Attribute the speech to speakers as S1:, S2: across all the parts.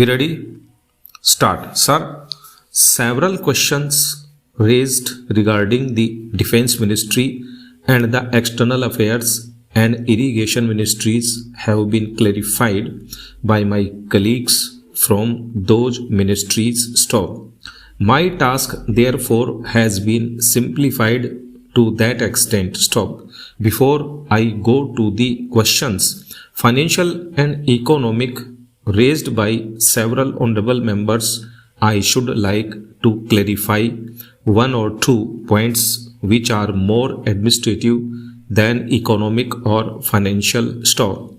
S1: Be ready? Start. Sir, several questions raised regarding the Defense Ministry and the External Affairs and Irrigation Ministries have been clarified by my colleagues from those ministries. Stop. My task, therefore, has been simplified to that extent. Stop. Before I go to the questions, financial and economic, raised by several honorable members, I should like to clarify one or two points which are more administrative than economic or financial. Stop.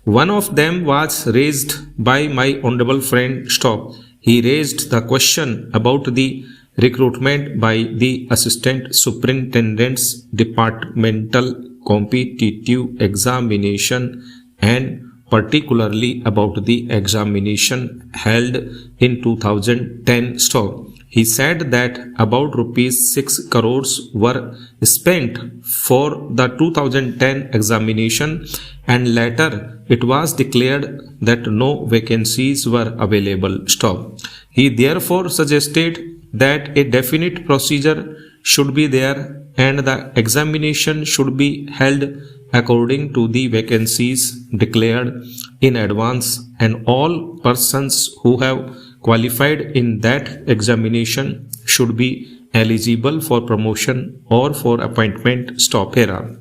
S1: One of them was raised by my honorable friend. Stop. He raised the question about the recruitment by the Assistant Superintendent's Departmental Competitive Examination and particularly about the examination held in 2010. Stop. He said that about rupees 6 crores were spent for the 2010 examination and later it was declared that no vacancies were available. Stop. He therefore suggested that a definite procedure should be there and the examination should be held according to the vacancies declared in advance, and all persons who have qualified in that examination should be eligible for promotion or for appointment. Stop. Here.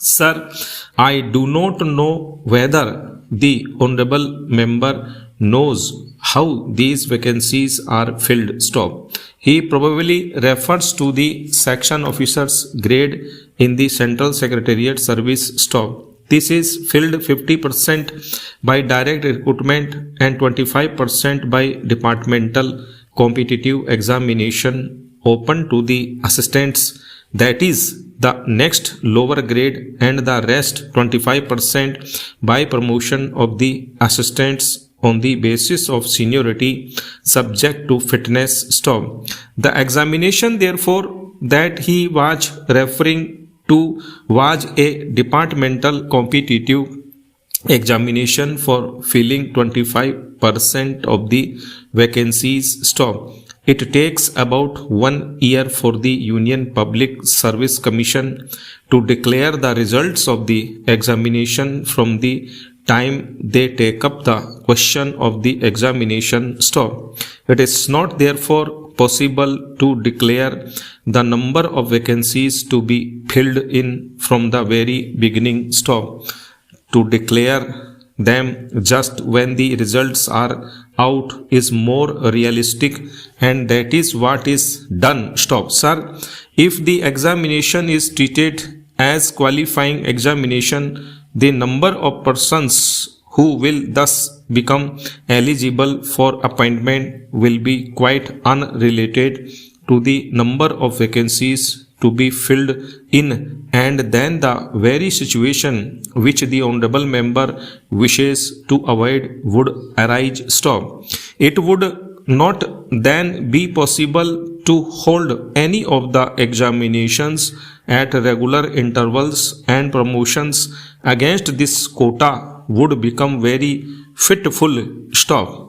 S1: Sir, I do not know whether the honorable member knows how these vacancies are filled. Stop. He probably refers to the section officer's grade in the Central Secretariat Service. Stop. This is filled 50% by direct recruitment and 25% by departmental competitive examination open to the assistants, that is the next lower grade, and the rest 25% by promotion of the assistants on the basis of seniority subject to fitness. Stop. The examination therefore that he was referring to was a departmental competitive examination for filling 25% of the vacancies. Stop. It takes about 1 year for the Union Public Service Commission to declare the results of the examination from the time they take up the question of the examination. Stop. It is not therefore possible to declare the number of vacancies to be filled in from the very beginning. Stop. To declare them just when the results are out is more realistic, and that is what is done. Stop. Sir, if the examination is treated as qualifying examination, the number of persons who will thus become eligible for appointment will be quite unrelated to the number of vacancies to be filled in, and then the very situation which the honorable member wishes to avoid would arise. Stop. It would not then be possible to hold any of the examinations at regular intervals, and promotions against this quota would become very fitful. Stop.